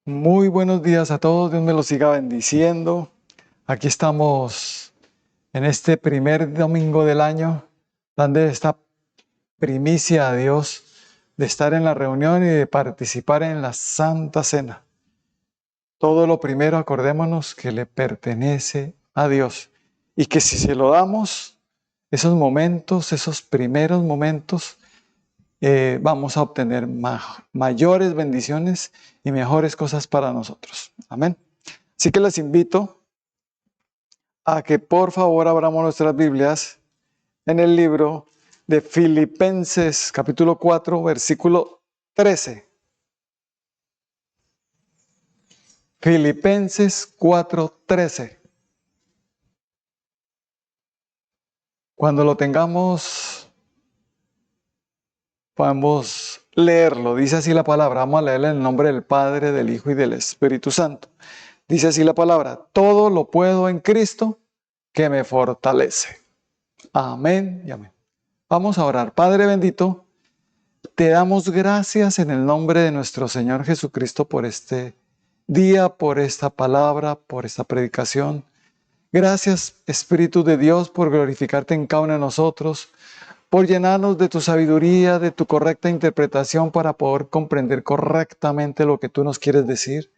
Muy buenos días a todos, Dios me los siga bendiciendo. Aquí estamos en este primer domingo del año, dando esta primicia a Dios de estar en la reunión y de participar en la Santa Cena. Todo lo primero, acordémonos que le pertenece a Dios y que si se lo damos, esos momentos, esos primeros momentos, vamos a obtener mayores bendiciones y mejores cosas para nosotros. Amén. Así que les invito a que por favor abramos nuestras Biblias en el libro de Filipenses capítulo 4, versículo 13. Filipenses 4:13. Cuando lo tengamos, podemos leerlo. Dice así la palabra. Vamos a leerla en el nombre del Padre, del Hijo y del Espíritu Santo. Dice así la palabra: todo lo puedo en Cristo que me fortalece. Amén y amén. Vamos a orar. Padre bendito, te damos gracias en el nombre de nuestro Señor Jesucristo por este día, por esta palabra, por esta predicación. Gracias, Espíritu de Dios, por glorificarte en cada uno de nosotros, por llenarnos de tu sabiduría, de tu correcta interpretación para poder comprender correctamente lo que tú nos quieres decir.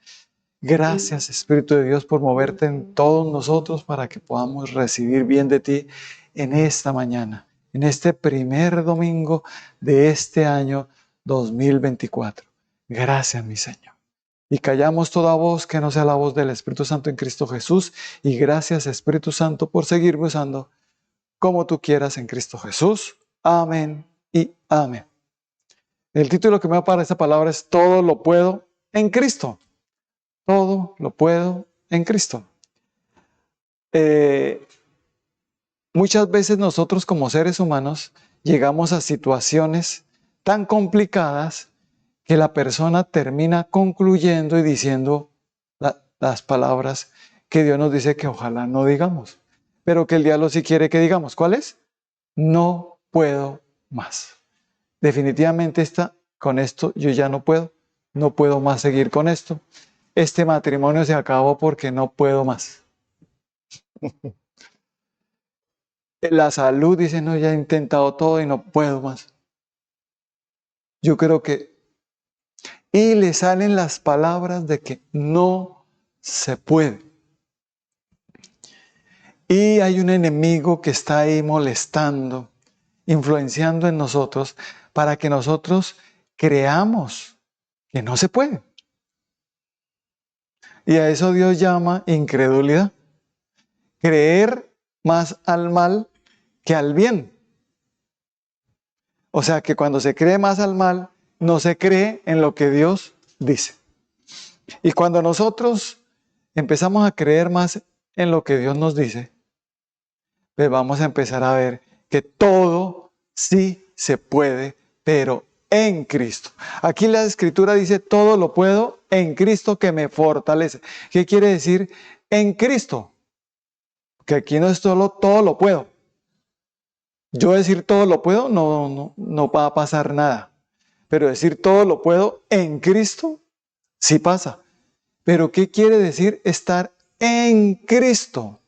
Gracias, Espíritu de Dios, por moverte en todos nosotros para que podamos recibir bien de ti en esta mañana, en este primer domingo de este año 2024. Gracias, mi Señor. Y callamos toda voz que no sea la voz del Espíritu Santo en Cristo Jesús. Y gracias, Espíritu Santo, por seguirme usando como tú quieras en Cristo Jesús. Amén y amén. El título que me da para esta palabra es Todo lo puedo en Cristo. Todo lo puedo en Cristo. Muchas veces nosotros como seres humanos llegamos a situaciones tan complicadas que la persona termina concluyendo y diciendo las palabras que Dios nos dice que ojalá no digamos, pero que el diablo sí quiere que digamos. ¿Cuál es? No puedo más. Definitivamente con esto yo ya no puedo más seguir con esto. Este matrimonio se acabó porque no puedo más. La salud dice, no, ya he intentado todo y no puedo más. Yo creo que... Y le salen las palabras de que no se puede. Y hay un enemigo que está ahí molestando, influenciando en nosotros para que nosotros creamos que no se puede. Y a eso Dios llama incredulidad. Creer más al mal que al bien. O sea que cuando se cree más al mal, no se cree en lo que Dios dice. Y cuando nosotros empezamos a creer más en lo que Dios nos dice, pues vamos a empezar a ver que todo sí se puede, pero en Cristo. Aquí la Escritura dice, todo lo puedo en Cristo que me fortalece. ¿Qué quiere decir en Cristo? Que aquí no es solo todo lo puedo. Yo decir todo lo puedo, no va a pasar nada. Pero decir todo lo puedo en Cristo, sí pasa. Pero ¿qué quiere decir estar en Cristo?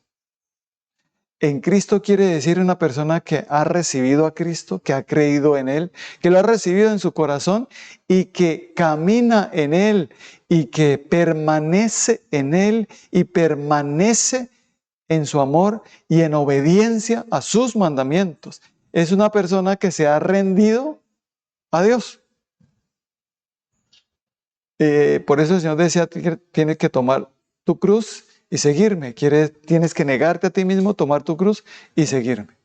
En Cristo quiere decir una persona que ha recibido a Cristo, que ha creído en Él, que lo ha recibido en su corazón y que camina en Él y que permanece en Él y permanece en su amor y en obediencia a sus mandamientos. Es una persona que se ha rendido a Dios. Por eso el Señor decía que tienes que tomar tu cruz y seguirme. Tienes que negarte a ti mismo, tomar tu cruz y seguirme.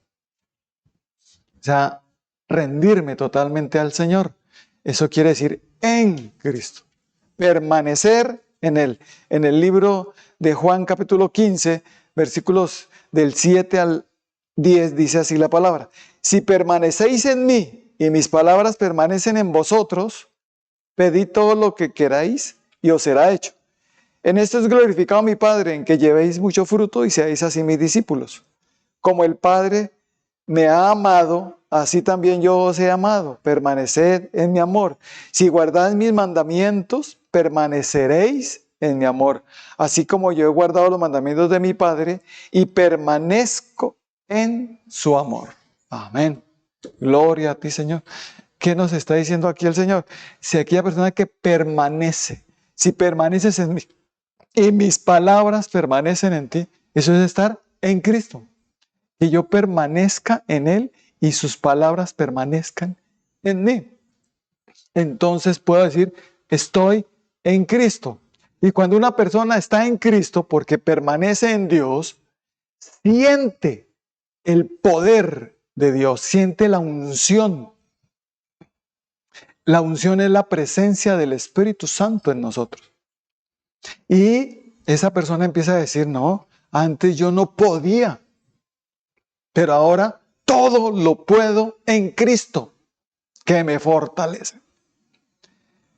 O sea, rendirme totalmente al Señor. Eso quiere decir en Cristo. Permanecer en Él. En el libro de Juan capítulo 15, versículos del 7 al 10, dice así la palabra. Si permanecéis en mí y mis palabras permanecen en vosotros, pedid todo lo que queráis y os será hecho. En esto es glorificado mi Padre, en que llevéis mucho fruto y seáis así mis discípulos. Como el Padre me ha amado, así también yo os he amado. Permaneced en mi amor. Si guardáis mis mandamientos, permaneceréis en mi amor, así como yo he guardado los mandamientos de mi Padre y permanezco en su amor. Amén. Gloria a ti, Señor. ¿Qué nos está diciendo aquí el Señor? Si aquella persona que permanece, si permaneces en mí y mis palabras permanecen en ti, eso es estar en Cristo. Que yo permanezca en Él y sus palabras permanezcan en mí. Entonces puedo decir, estoy en Cristo. Y cuando una persona está en Cristo porque permanece en Dios, siente el poder de Dios, siente la unción. La unción es la presencia del Espíritu Santo en nosotros. Y esa persona empieza a decir, no, antes yo no podía, pero ahora todo lo puedo en Cristo, que me fortalece.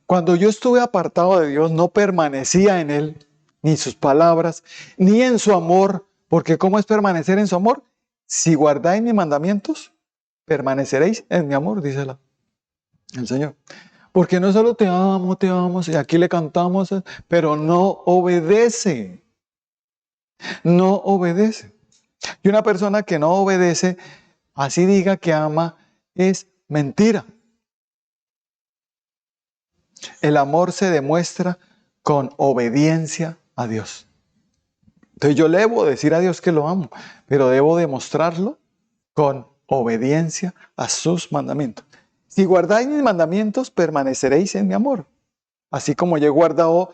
Cuando yo estuve apartado de Dios, no permanecía en Él, ni sus palabras, ni en su amor, porque ¿cómo es permanecer en su amor? Si guardáis mis mandamientos, permaneceréis en mi amor, dice el Señor. Porque no solo te amo, y aquí le cantamos, pero no obedece. No obedece. Y una persona que no obedece, así diga que ama, es mentira. El amor se demuestra con obediencia a Dios. Entonces yo le debo decir a Dios que lo amo, pero debo demostrarlo con obediencia a sus mandamientos. Si guardáis mis mandamientos, permaneceréis en mi amor. Así como yo he guardado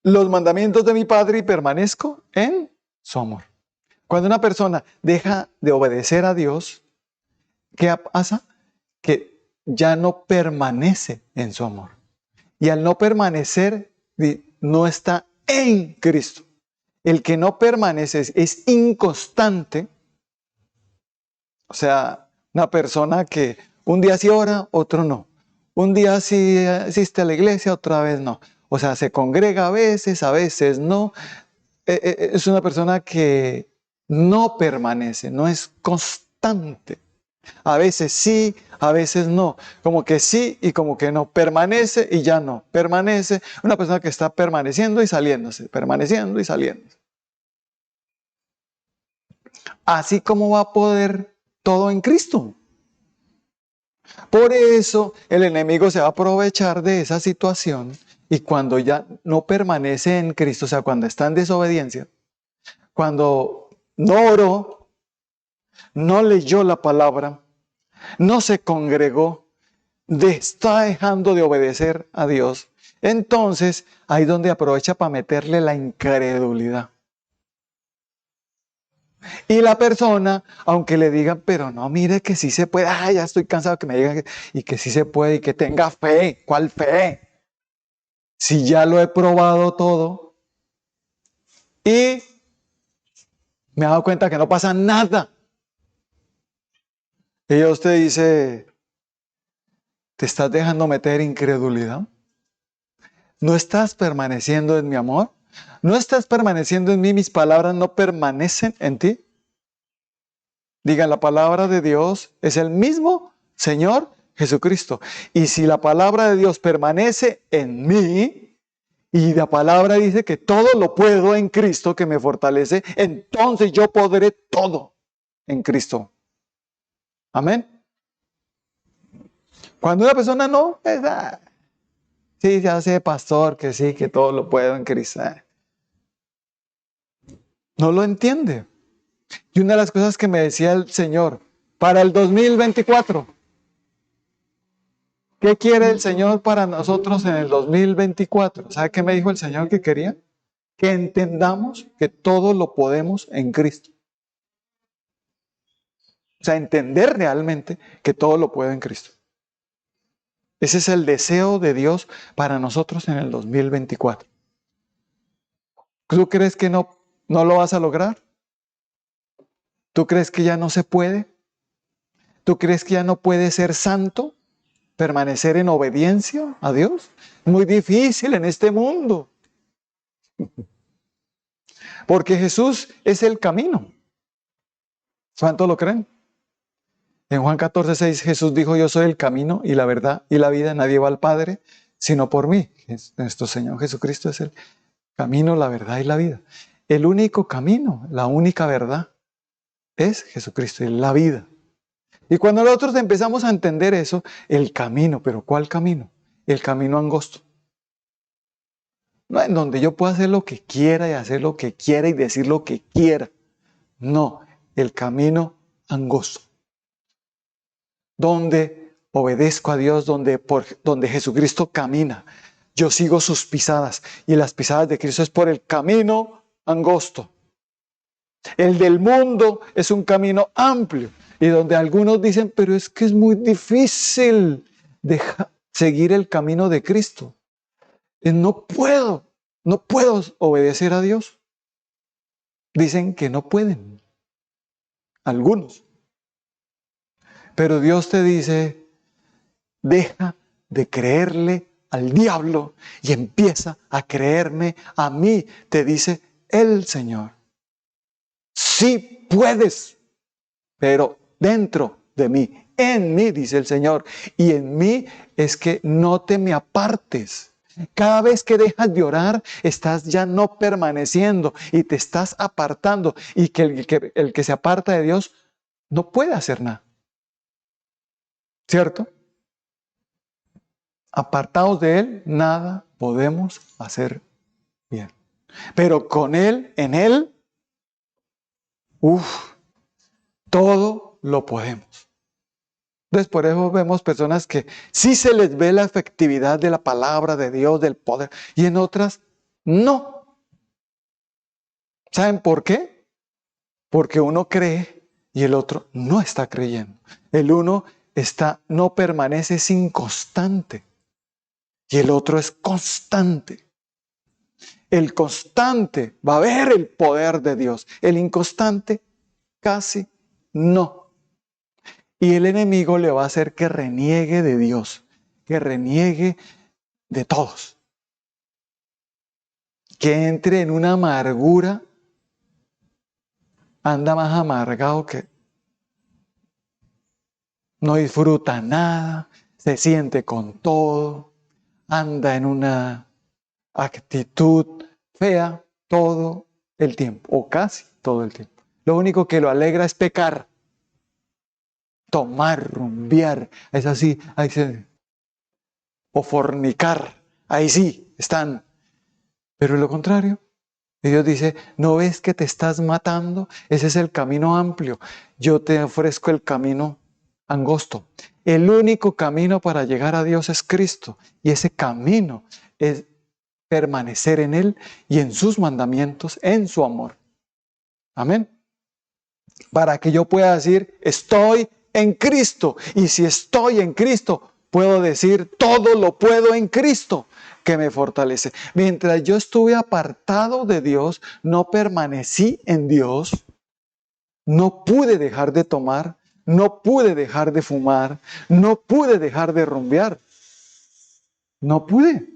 los mandamientos de mi Padre y permanezco en su amor. Cuando una persona deja de obedecer a Dios, ¿qué pasa? Que ya no permanece en su amor. Y al no permanecer, no está en Cristo. El que no permanece es inconstante. O sea, una persona que un día sí ora, otro no. Un día sí asiste a la iglesia, otra vez no. O sea, se congrega a veces no. Es una persona que no permanece, no es constante. A veces sí, a veces no. Como que sí y como que no. Permanece y ya no. Permanece. Una persona que está permaneciendo y saliéndose. Permaneciendo y saliéndose. Así como va a poder todo en Cristo. Por eso el enemigo se va a aprovechar de esa situación y cuando ya no permanece en Cristo, o sea, cuando está en desobediencia, cuando no oró, no leyó la palabra, no se congregó, está dejando de obedecer a Dios, entonces ahí es donde aprovecha para meterle la incredulidad. Y la persona, aunque le digan, pero no, mire que sí se puede, ya estoy cansado que me digan y que sí se puede y que tenga fe. ¿Cuál fe? Si ya lo he probado todo y me he dado cuenta que no pasa nada. Y usted dice, ¿te estás dejando meter incredulidad? ¿No estás permaneciendo en mi amor? ¿No estás permaneciendo en mí? ¿Mis palabras no permanecen en ti? Digan, la palabra de Dios es el mismo Señor Jesucristo. Y si la palabra de Dios permanece en mí, y la palabra dice que todo lo puedo en Cristo que me fortalece, entonces yo podré todo en Cristo. Amén. Cuando una persona no, sí, se hace pastor, que sí, que todo lo puedo en Cristo. No lo entiende. Y una de las cosas que me decía el Señor, para el 2024, ¿qué quiere el Señor para nosotros en el 2024? ¿Sabe qué me dijo el Señor que quería? Que entendamos que todo lo podemos en Cristo. O sea, entender realmente que todo lo puedo en Cristo. Ese es el deseo de Dios para nosotros en el 2024. ¿Tú crees que no lo vas a lograr? ¿Tú crees que ya no se puede? ¿Tú crees que ya no puedes ser santo? ¿Permanecer en obediencia a Dios? Muy difícil en este mundo. Porque Jesús es el camino. ¿Cuántos lo creen? En Juan 14:6 Jesús dijo, yo soy el camino y la verdad y la vida. Nadie va al Padre sino por mí. Nuestro Señor Jesucristo es el camino, la verdad y la vida. El único camino, la única verdad es Jesucristo, es la vida. Y cuando nosotros empezamos a entender eso, el camino, ¿pero cuál camino? El camino angosto. No en donde yo pueda hacer lo que quiera y hacer lo que quiera y decir lo que quiera. No, el camino angosto. Donde obedezco a Dios, donde Jesucristo camina. Yo sigo sus pisadas y las pisadas de Cristo es por el camino angosto. El del mundo es un camino amplio y donde algunos dicen, pero es que es muy difícil seguir el camino de Cristo. No puedo obedecer a Dios. Dicen que no pueden, algunos. Pero Dios te dice, deja de creerle al diablo y empieza a creerme a mí, te dice el Señor. Sí puedes, pero dentro de mí, en mí, dice el Señor. Y en mí es que no te me apartes. Cada vez que dejas de orar, estás ya no permaneciendo y te estás apartando. Y que el que se aparta de Dios no puede hacer nada. ¿Cierto? Apartados de Él, nada podemos hacer bien. Pero con Él, en Él, todo lo podemos. Entonces, por eso vemos personas que sí se les ve la efectividad de la palabra de Dios, del poder, y en otras, no. ¿Saben por qué? Porque uno cree y el otro no está creyendo. El uno no permanece, es inconstante. Y el otro es constante. El constante va a ver el poder de Dios. El inconstante casi no. Y el enemigo le va a hacer que reniegue de Dios, que reniegue de todos. Que entre en una amargura, anda más amargado que no disfruta nada, se siente con todo, anda en una actitud fea todo el tiempo, o casi todo el tiempo. Lo único que lo alegra es pecar, tomar, rumbear, es así, o fornicar, ahí sí están. Pero lo contrario, Dios dice, ¿no ves que te estás matando? Ese es el camino amplio. Yo te ofrezco el camino angosto. El único camino para llegar a Dios es Cristo. Y ese camino es permanecer en Él y en sus mandamientos, en su amor. Amén. Para que yo pueda decir, estoy en Cristo. Y si estoy en Cristo, puedo decir, todo lo puedo en Cristo que me fortalece. Mientras yo estuve apartado de Dios, no permanecí en Dios, no pude dejar de tomar, no pude dejar de fumar, no pude dejar de rumbear. No pude.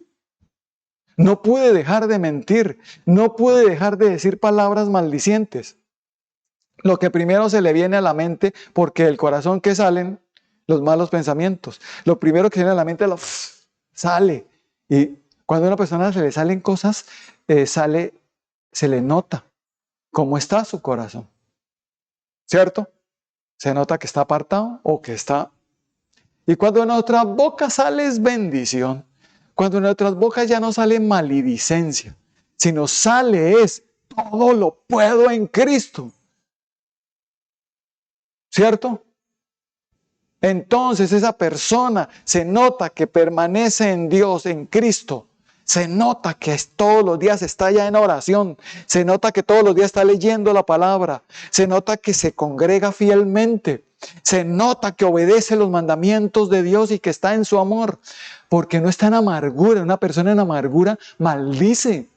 No pude dejar de mentir, no pude dejar de decir palabras maldicientes. Lo que primero se le viene a la mente, porque del corazón que salen los malos pensamientos. Lo primero que viene a la mente sale. Y cuando a una persona se le salen cosas, se le nota cómo está su corazón. ¿Cierto? Se nota que está apartado o que está... Y cuando en nuestra boca sale es bendición. Cuando en nuestras bocas ya no sale maledicencia, sino sale es todo lo puedo en Cristo. ¿Cierto? Entonces esa persona se nota que permanece en Dios, en Cristo. Se nota que todos los días está ya en oración. Se nota que todos los días está leyendo la palabra. Se nota que se congrega fielmente. Se nota que obedece los mandamientos de Dios y que está en su amor. Porque no está en amargura. Una persona en amargura maldice.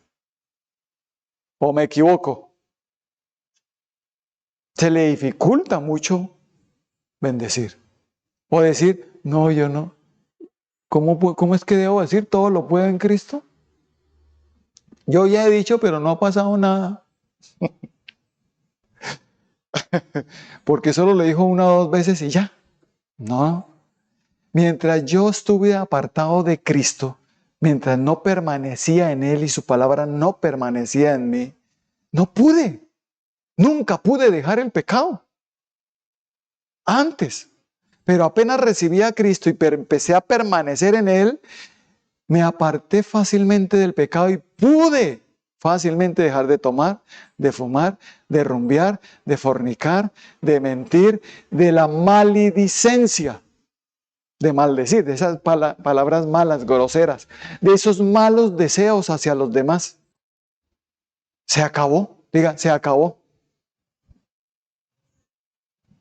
¿O me equivoco? Se le dificulta mucho bendecir. O decir, no, yo no. ¿Cómo es que debo decir todo lo puedo en Cristo? Yo ya he dicho, pero no ha pasado nada. Porque solo le dijo una o dos veces y ya. No. Mientras yo estuve apartado de Cristo, mientras no permanecía en Él y su palabra no permanecía en mí, no pude, nunca pude dejar el pecado. Antes, pero apenas recibí a Cristo y empecé a permanecer en Él, me aparté fácilmente del pecado y pude fácilmente dejar de tomar, de fumar, de rumbear, de fornicar, de mentir, de la maledicencia, de maldecir, de esas palabras malas, groseras, de esos malos deseos hacia los demás. Se acabó, diga, se acabó.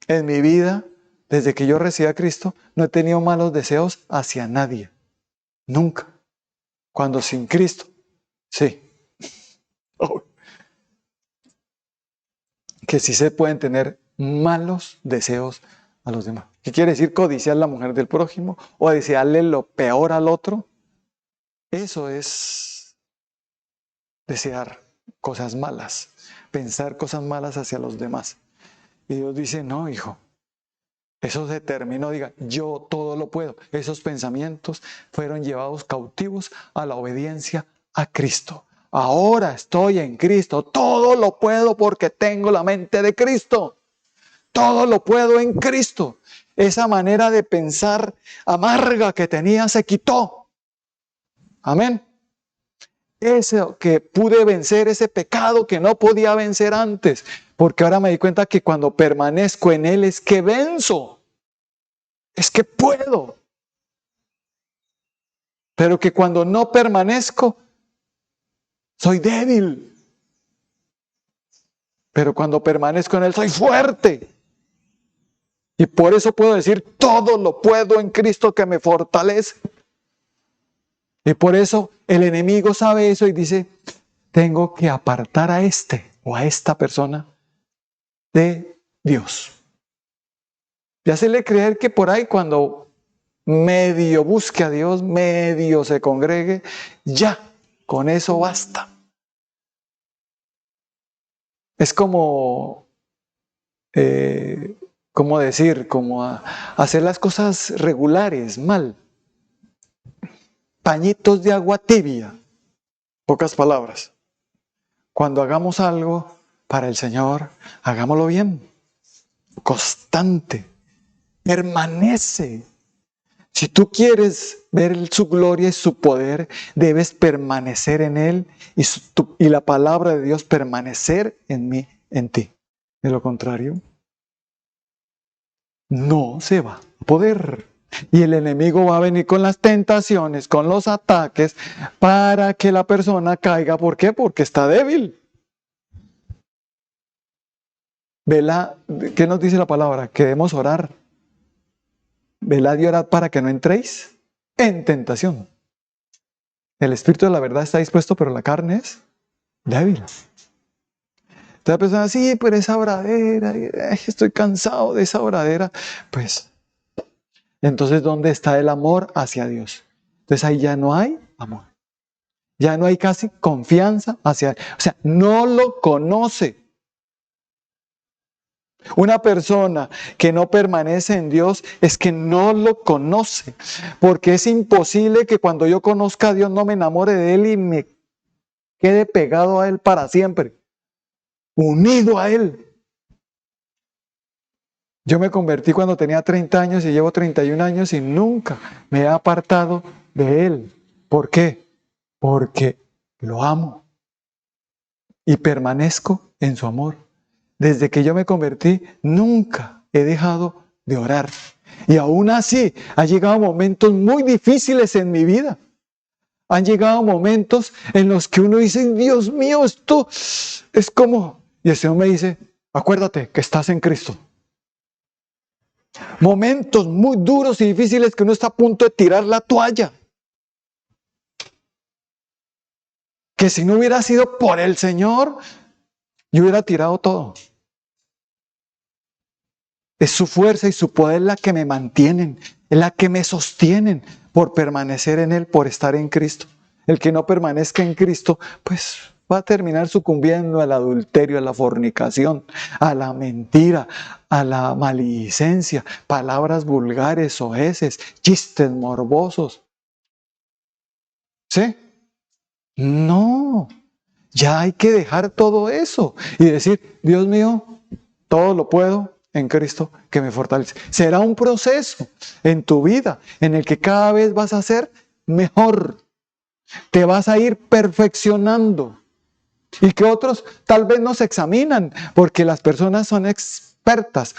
En mi vida, desde que yo recibí a Cristo, no he tenido malos deseos hacia nadie. Nunca. Cuando sin Cristo, sí. Oh. Que sí se pueden tener malos deseos a los demás. ¿Qué quiere decir codiciar la mujer del prójimo o desearle lo peor al otro? Eso es desear cosas malas, pensar cosas malas hacia los demás. Y Dios dice, no, hijo, eso se terminó, diga, yo todo lo puedo. Esos pensamientos fueron llevados cautivos a la obediencia a Cristo. Ahora estoy en Cristo, todo lo puedo porque tengo la mente de Cristo. Todo lo puedo en Cristo. Esa manera de pensar amarga que tenía se quitó. Amén. Eso que pude vencer, ese pecado que no podía vencer antes, porque ahora me di cuenta que cuando permanezco en Él es que venzo, es que puedo. Pero que cuando no permanezco, soy débil. Pero cuando permanezco en Él, soy fuerte. Y por eso puedo decir, todo lo puedo en Cristo que me fortalece. Y por eso el enemigo sabe eso y dice, tengo que apartar a este o a esta persona de Dios. Y hacerle creer que por ahí cuando medio busque a Dios, medio se congregue, ya, con eso basta. Es como, ¿cómo decir? Como hacer las cosas regulares, mal. Pañitos de agua tibia. Pocas palabras. Cuando hagamos algo para el Señor, hagámoslo bien. Constante. Permanece. Si tú quieres ver su gloria y su poder, debes permanecer en Él y la palabra de Dios permanecer en mí, en ti. De lo contrario, no se va a poder. Y el enemigo va a venir con las tentaciones, con los ataques, para que la persona caiga. ¿Por qué? Porque está débil. ¿Qué nos dice la palabra? Que debemos orar. Velad y orad para que no entréis en tentación. El espíritu de la verdad está dispuesto, pero la carne es débil. Entonces la persona, sí, pero esa oradera, estoy cansado de esa oradera. Pues, entonces, ¿dónde está el amor hacia Dios? Entonces ahí ya no hay amor. Ya no hay casi confianza hacia Él. O sea, no lo conoce. Una persona que no permanece en Dios es que no lo conoce, porque es imposible que cuando yo conozca a Dios no me enamore de Él y me quede pegado a Él para siempre, unido a Él. Yo me convertí cuando tenía 30 años y llevo 31 años y nunca me he apartado de Él. ¿Por qué? Porque lo amo y permanezco en su amor. Desde que yo me convertí, nunca he dejado de orar. Y aún así, han llegado momentos muy difíciles en mi vida. Han llegado momentos en los que uno dice, Dios mío, esto es como... Y el Señor me dice, acuérdate que estás en Cristo. Momentos muy duros y difíciles que uno está a punto de tirar la toalla. Que si no hubiera sido por el Señor, yo hubiera tirado todo. Es su fuerza y su poder la que me mantienen, es la que me sostienen por permanecer en Él, por estar en Cristo. El que no permanezca en Cristo, pues va a terminar sucumbiendo al adulterio, a la fornicación, a la mentira, a la maledicencia, palabras vulgares, soeces, chistes morbosos. ¿Sí? No, ya hay que dejar todo eso y decir, Dios mío, todo lo puedo en Cristo que me fortalece. Será un proceso en tu vida en el que cada vez vas a ser mejor, te vas a ir perfeccionando y que otros tal vez nos examinan porque las personas son expertas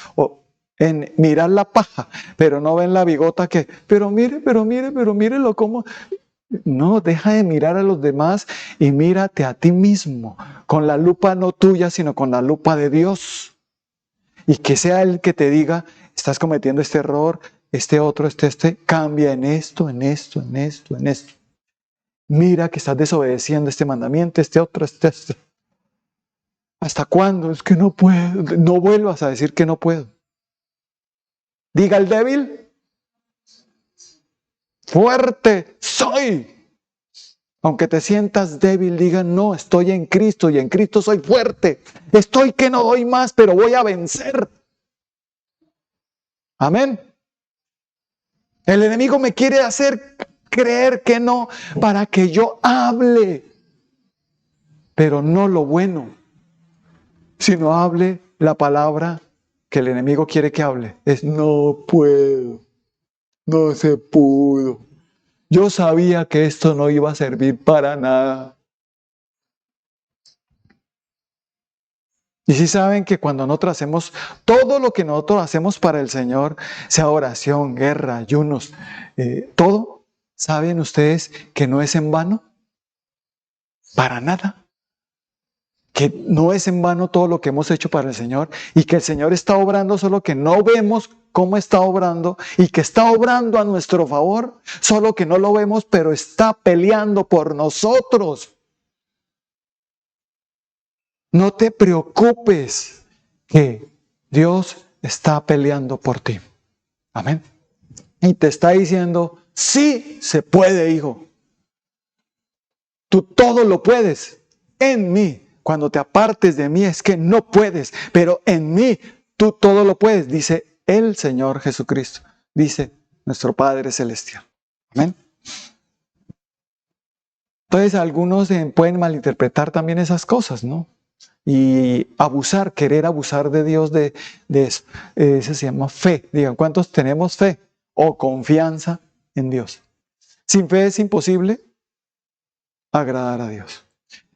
en mirar la paja, pero no ven la bigota que, pero mírelo cómo. No, deja de mirar a los demás y mírate a ti mismo, con la lupa no tuya, sino con la lupa de Dios. Y que sea Él que te diga, estás cometiendo este error, este otro, cambia en esto, en esto, en esto, en esto. Mira que estás desobedeciendo este mandamiento, este otro, este. ¿Hasta cuándo? Es que no puedo. No vuelvas a decir que no puedo. Diga el débil, fuerte soy. Aunque te sientas débil, diga, no, estoy en Cristo y en Cristo soy fuerte. Estoy que no doy más, pero voy a vencer. Amén. El enemigo me quiere hacer creer que no para que yo hable, pero no lo bueno, sino hable la palabra que el enemigo quiere que hable. Es no puedo, no se pudo. Yo sabía que esto no iba a servir para nada. Y si saben que cuando nosotros hacemos todo lo que nosotros hacemos para el Señor, sea oración, guerra, ayunos, todo, ¿saben ustedes que no es en vano? Para nada. Que no es en vano todo lo que hemos hecho para el Señor y que el Señor está obrando, solo que no vemos cómo está obrando y que está obrando a nuestro favor, solo que no lo vemos, pero está peleando por nosotros. No te preocupes que Dios está peleando por ti. Amén. Y te está diciendo, sí se puede, hijo. Tú todo lo puedes en mí. Cuando te apartes de mí es que no puedes, pero en mí tú todo lo puedes, dice el Señor Jesucristo, dice nuestro Padre Celestial. Amén. Entonces algunos pueden malinterpretar también esas cosas, ¿no? Y abusar, querer abusar de Dios de eso. Eso se llama fe. Digan, ¿cuántos tenemos fe o confianza en Dios? Sin fe es imposible agradar a Dios.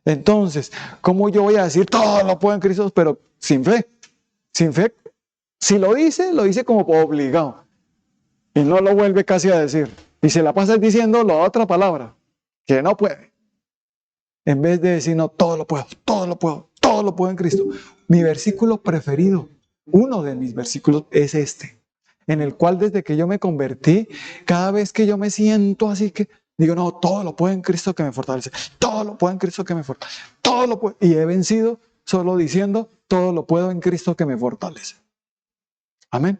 Entonces, ¿cómo yo voy a decir todo lo puedo en Cristo, pero sin fe? Sin fe, si lo dice como obligado. Y no lo vuelve casi a decir. Y se la pasa diciendo la otra palabra, que no puede. En vez de decir, no, todo lo puedo, todo lo puedo, todo lo puedo en Cristo. Mi versículo preferido, uno de mis versículos es este, en el cual desde que yo me convertí, cada vez que yo me siento así que digo, no, todo lo puedo en Cristo que me fortalece, todo lo puedo en Cristo que me fortalece, todo lo puedo. Y he vencido solo diciendo, todo lo puedo en Cristo que me fortalece. Amén.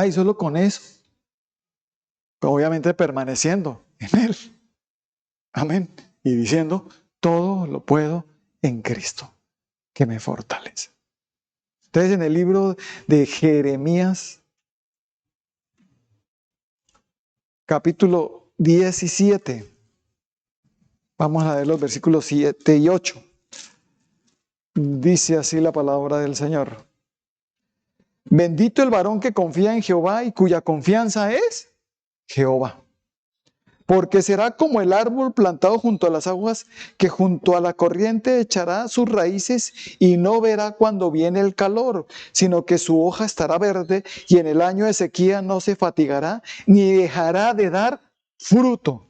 Y solo con eso, obviamente permaneciendo en Él. Amén. Y diciendo, todo lo puedo en Cristo que me fortalece. Entonces, en el libro de Jeremías, capítulo 17, vamos a ver los versículos 7 y 8. Dice así la palabra del Señor. Bendito el varón que confía en Jehová y cuya confianza es Jehová. Porque será como el árbol plantado junto a las aguas, que junto a la corriente echará sus raíces y no verá cuando viene el calor, sino que su hoja estará verde y en el año de sequía no se fatigará ni dejará de dar fruto.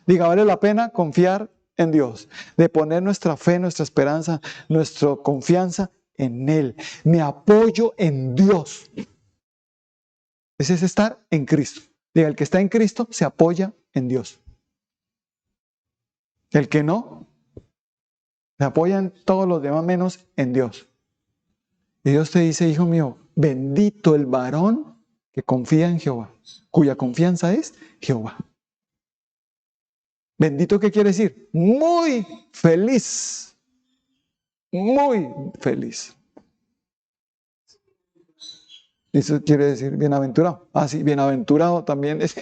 Diga, vale la pena confiar en Dios, de poner nuestra fe, nuestra esperanza, nuestra confianza en Él. Me apoyo en Dios. Ese es estar en Cristo. Diga, el que está en Cristo se apoya en Dios. El que no, se apoya en todos los demás menos en Dios. Y Dios te dice, hijo mío, bendito el varón que confía en Jehová, cuya confianza es Jehová. Bendito, ¿qué quiere decir? Muy feliz. Muy feliz. Eso quiere decir bienaventurado. Ah, sí, bienaventurado también es.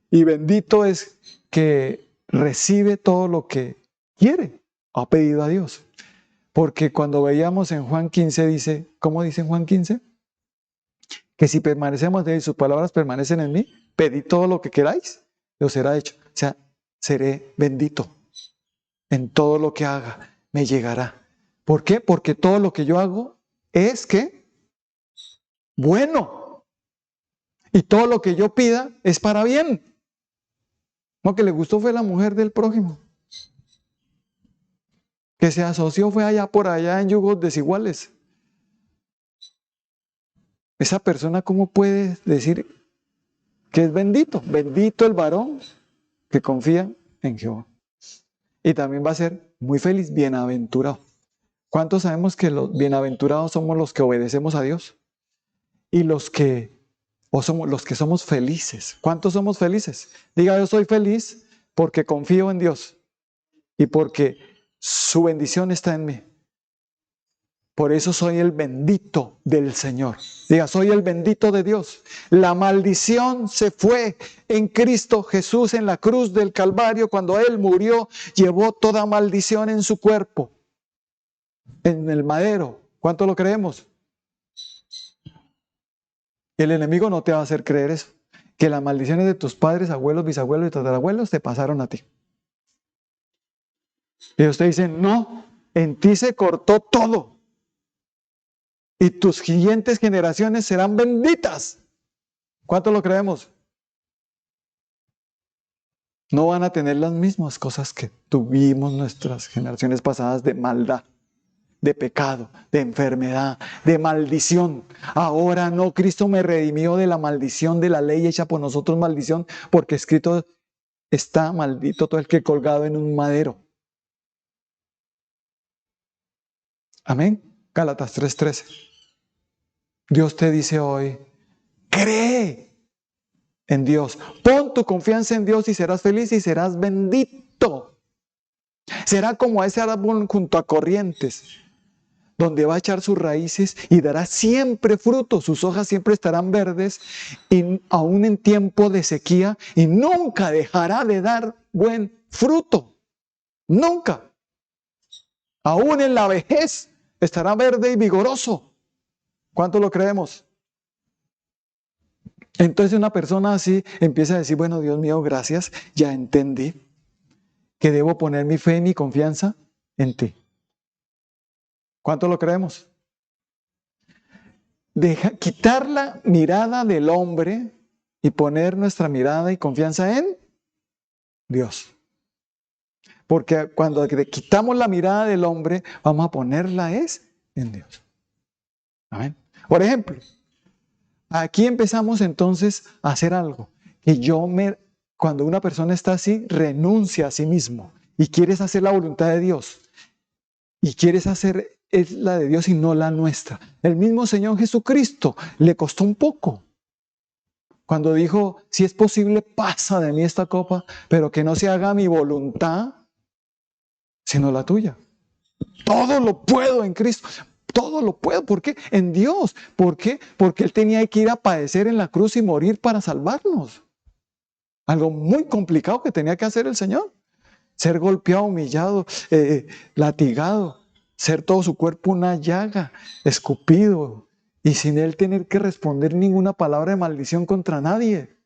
Y bendito es que recibe todo lo que quiere, ha pedido a Dios. Porque cuando veíamos en Juan 15 dice, ¿cómo dice en Juan 15? Que si permanecemos de él, sus palabras permanecen en mí, pedid todo lo que queráis, lo será hecho. O sea, seré bendito en todo lo que haga, me llegará. ¿Por qué? Porque todo lo que yo hago es que bueno. Y todo lo que yo pida es para bien. Lo que le gustó fue la mujer del prójimo, que se asoció fue allá por allá en yugos desiguales. Esa persona, ¿cómo puede decir que es bendito? Bendito el varón que confía en Jehová. Y también va a ser muy feliz, bienaventurado. ¿Cuántos sabemos que los bienaventurados somos los que obedecemos a Dios? Y los que, o somos los que somos felices. ¿Cuántos somos felices? Diga, yo soy feliz porque confío en Dios y porque su bendición está en mí. Por eso soy el bendito del Señor. Diga, soy el bendito de Dios. La maldición se fue en Cristo Jesús en la cruz del Calvario. Cuando Él murió, llevó toda maldición en su cuerpo, en el madero. ¿Cuánto lo creemos? El enemigo no te va a hacer creer eso. Que las maldiciones de tus padres, abuelos, bisabuelos y tatarabuelos te pasaron a ti. Y ellos te dicen, no, en ti se cortó todo. Y tus siguientes generaciones serán benditas. ¿Cuánto lo creemos? No van a tener las mismas cosas que tuvimos nuestras generaciones pasadas de maldad, de pecado, de enfermedad, de maldición. Ahora no, Cristo me redimió de la maldición de la ley hecha por nosotros maldición, porque escrito está maldito todo el que colgado en un madero. Amén. Gálatas 3:13. Dios te dice hoy, cree en Dios. Pon tu confianza en Dios y serás feliz y serás bendito. Será como ese árbol junto a corrientes, donde va a echar sus raíces y dará siempre fruto. Sus hojas siempre estarán verdes, y aún en tiempo de sequía, y nunca dejará de dar buen fruto. Nunca. Aún en la vejez estará verde y vigoroso. ¿Cuánto lo creemos? Entonces una persona así empieza a decir, bueno, Dios mío, gracias, ya entendí que debo poner mi fe y mi confianza en ti. ¿Cuánto lo creemos? Quitar la mirada del hombre y poner nuestra mirada y confianza en Dios. Porque cuando quitamos la mirada del hombre, vamos a ponerla en Dios. Amén. Por ejemplo, aquí empezamos entonces a hacer algo. Cuando una persona está así, renuncia a sí mismo y quieres hacer la voluntad de Dios. Y quieres hacer es la de Dios y no la nuestra. El mismo Señor Jesucristo le costó un poco. Cuando dijo, si es posible, pasa de mí esta copa, pero que no se haga mi voluntad, sino la tuya. Todo lo puedo en Cristo. Todo lo puedo. ¿Por qué? En Dios. ¿Por qué? Porque Él tenía que ir a padecer en la cruz y morir para salvarnos. Algo muy complicado que tenía que hacer el Señor. Ser golpeado, humillado, latigado. Ser todo su cuerpo una llaga, escupido. Y sin Él tener que responder ninguna palabra de maldición contra nadie.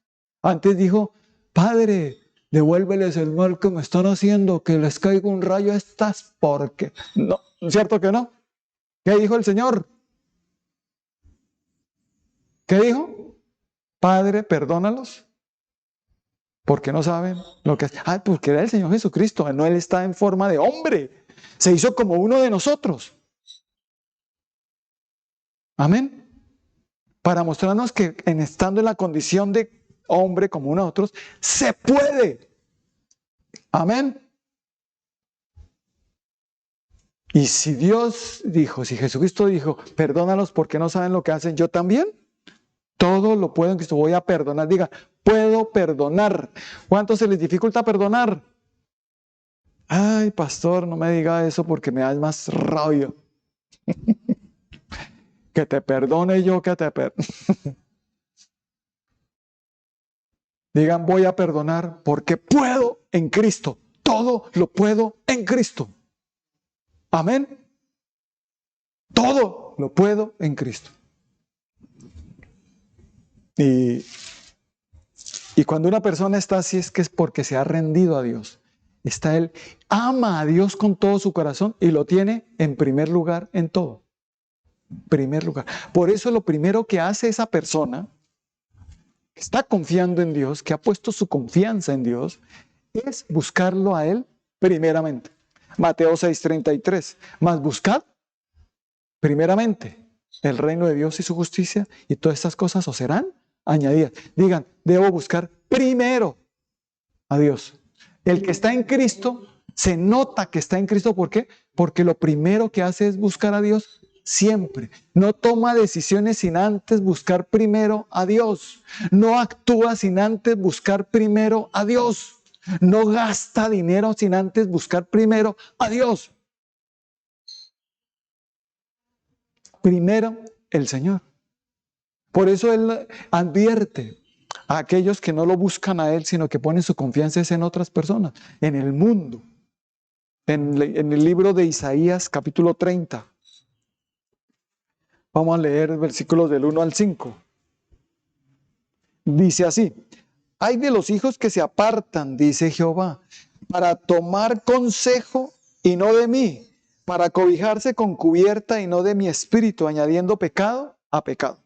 Antes dijo, Padre, devuélveles el mal que me están haciendo, que les caiga un rayo a estas porque... No, ¿cierto que no? ¿Qué dijo el Señor? ¿Qué dijo? Padre, perdónalos, porque no saben lo que es. Porque era el Señor Jesucristo, no Él está en forma de hombre. Se hizo como uno de nosotros. Amén. Para mostrarnos que estando en la condición de hombre como nosotros, se puede. Amén. Y si Dios dijo, si Jesucristo dijo, perdónalos porque no saben lo que hacen, yo también, todo lo puedo en Cristo, voy a perdonar. Diga, puedo perdonar. ¿Cuánto se les dificulta perdonar? Ay, pastor, no me diga eso porque me da más rabia. Que te perdone yo, que te perdone. Digan, voy a perdonar porque puedo en Cristo. Todo lo puedo en Cristo. Amén. Todo lo puedo en Cristo. Y cuando una persona está así es que es porque se ha rendido a Dios. Está él, ama a Dios con todo su corazón y lo tiene en primer lugar en todo. Primer lugar. Por eso lo primero que hace esa persona que está confiando en Dios, que ha puesto su confianza en Dios, es buscarlo a Él primeramente. Mateo 6:33. Mas buscad primeramente el reino de Dios y su justicia, y todas estas cosas os serán añadidas. Digan, debo buscar primero a Dios. El que está en Cristo, se nota que está en Cristo. ¿Por qué? Porque lo primero que hace es buscar a Dios siempre. No toma decisiones sin antes buscar primero a Dios. No actúa sin antes buscar primero a Dios. No gasta dinero sin antes buscar primero a Dios. Primero el Señor. Por eso Él advierte a aquellos que no lo buscan a Él, sino que ponen su confianza en otras personas, en el mundo. En el libro de Isaías, capítulo 30. Vamos a leer versículos del 1 al 5. Dice así: ay de los hijos que se apartan, dice Jehová, para tomar consejo y no de mí, para cobijarse con cubierta y no de mi espíritu, añadiendo pecado a pecado.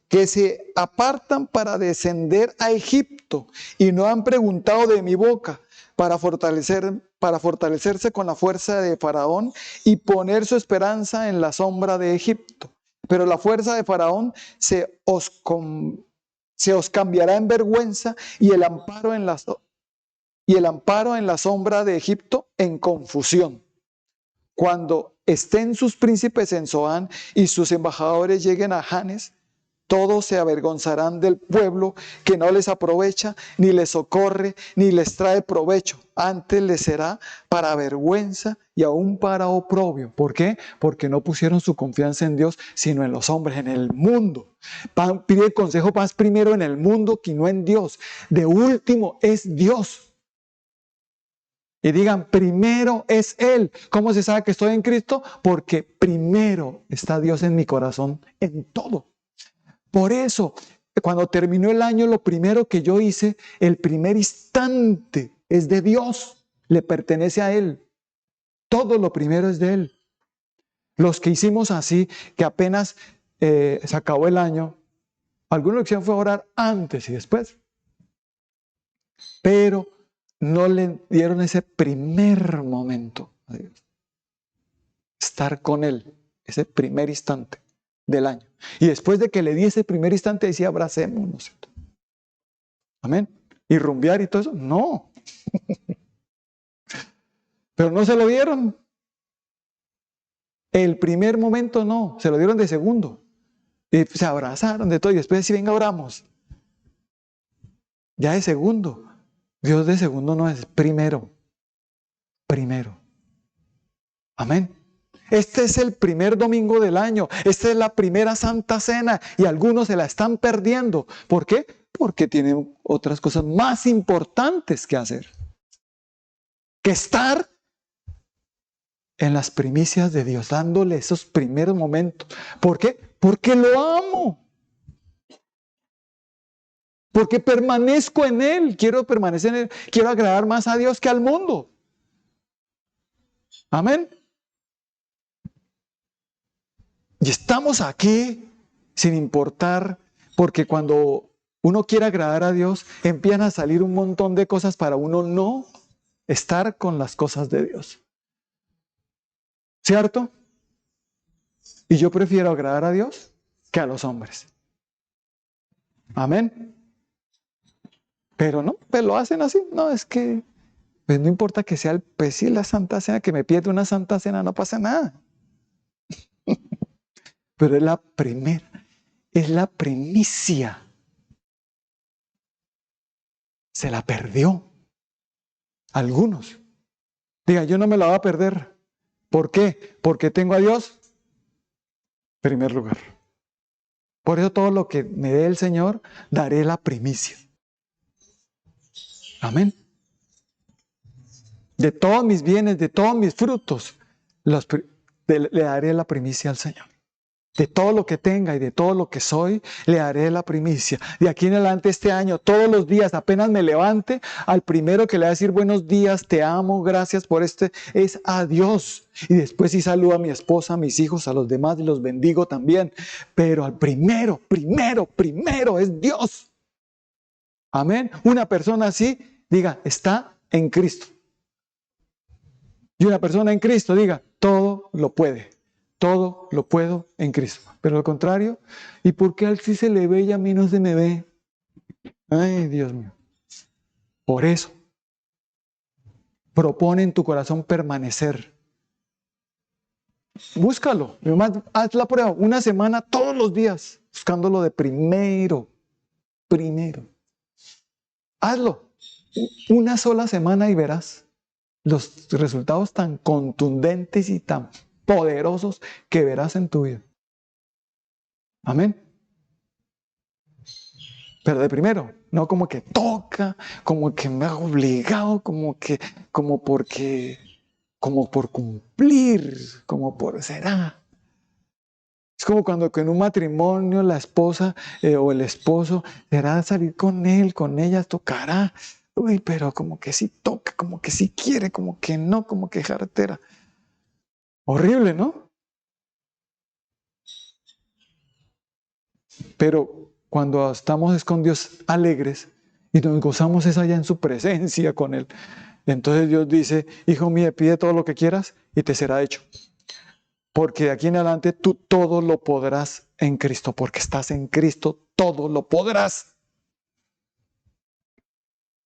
Que se apartan para descender a Egipto y no han preguntado de mi boca, para fortalecerse con la fuerza de Faraón y poner su esperanza en la sombra de Egipto. Pero la fuerza de Faraón se os cambiará en vergüenza y el amparo en la sombra de Egipto en confusión. Cuando estén sus príncipes en Zoán y sus embajadores lleguen a Janes, todos se avergonzarán del pueblo que no les aprovecha, ni les socorre, ni les trae provecho. Antes les será para vergüenza y aún para oprobio. ¿Por qué? Porque no pusieron su confianza en Dios, sino en los hombres, en el mundo. Pide consejo más primero en el mundo que no en Dios. De último es Dios. Y digan, primero es Él. ¿Cómo se sabe que estoy en Cristo? Porque primero está Dios en mi corazón, en todo. Por eso, cuando terminó el año, lo primero que yo hice, el primer instante, es de Dios, le pertenece a Él. Todo lo primero es de Él. Los que hicimos así, que apenas se acabó el año, algunos lo que hicieron fue orar antes y después. Pero no le dieron ese primer momento a Dios. Estar con Él, ese primer instante del año. Y después de que le di ese primer instante, decía, abracémonos. Amén. Y rumbear y todo eso, no. Pero no se lo dieron. El primer momento no, se lo dieron de segundo. Y se abrazaron de todo y después sí, venga, oramos. Ya de segundo. Dios de segundo no es primero. Primero. Amén. Este es el primer domingo del año. Esta es la primera Santa Cena y algunos se la están perdiendo. ¿Por qué? Porque tienen otras cosas más importantes que hacer. Que estar en las primicias de Dios, dándole esos primeros momentos. ¿Por qué? Porque lo amo. Porque permanezco en Él. Quiero permanecer en Él. Quiero agradar más a Dios que al mundo. Amén. Y estamos aquí sin importar, porque cuando uno quiere agradar a Dios, empiezan a salir un montón de cosas para uno no estar con las cosas de Dios. ¿Cierto? Y yo prefiero agradar a Dios que a los hombres. Amén. Pero no, pues lo hacen así. No, es que pues no importa que sea pues sí, la Santa Cena, que me pierda una Santa Cena, no pasa nada. Pero es la primera, es la primicia. Se la perdió. Algunos. Diga, yo no me la voy a perder. ¿Por qué? Porque tengo a Dios. Primer lugar. Por eso todo lo que me dé el Señor, daré la primicia. Amén. De todos mis bienes, de todos mis frutos, le daré la primicia al Señor. De todo lo que tenga y de todo lo que soy, le daré la primicia. De aquí en adelante este año, todos los días, apenas me levante, al primero que le va a decir buenos días, te amo, gracias por es a Dios. Y después sí saludo a mi esposa, a mis hijos, a los demás y los bendigo también. Pero al primero es Dios. Amén. Una persona así, diga, está en Cristo. Y una persona en Cristo, diga, todo lo puede. Todo lo puedo en Cristo. Pero al contrario, ¿y por qué a él sí se le ve y a mí no se me ve? Ay, Dios mío. Por eso, propone en tu corazón permanecer. Búscalo. Haz la prueba. Una semana todos los días, buscándolo de primero. Hazlo. Una sola semana y verás los resultados tan contundentes y tan poderosos que verás en tu vida. Amén. Pero de primero, no como que toca, como que me hago obligado, como por cumplir, como por será. Es como cuando en un matrimonio la esposa o el esposo será salir con él, con ella, tocará. Uy, pero como que sí toca, como que sí quiere, como que no, como que jartera. Horrible, ¿no? Pero cuando estamos con Dios alegres y nos gozamos es allá en su presencia con Él, entonces Dios dice, hijo mío, pide todo lo que quieras y te será hecho. Porque de aquí en adelante tú todo lo podrás en Cristo, porque estás en Cristo, todo lo podrás.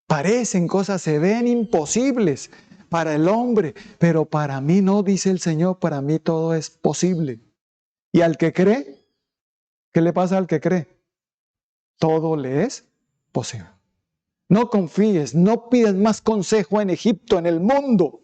Parecen cosas, se ven imposibles para el hombre, pero para mí no, dice el Señor, para mí todo es posible. Y al que cree, ¿qué le pasa al que cree? Todo le es posible. No confíes, no pidas más consejo en Egipto, en el mundo.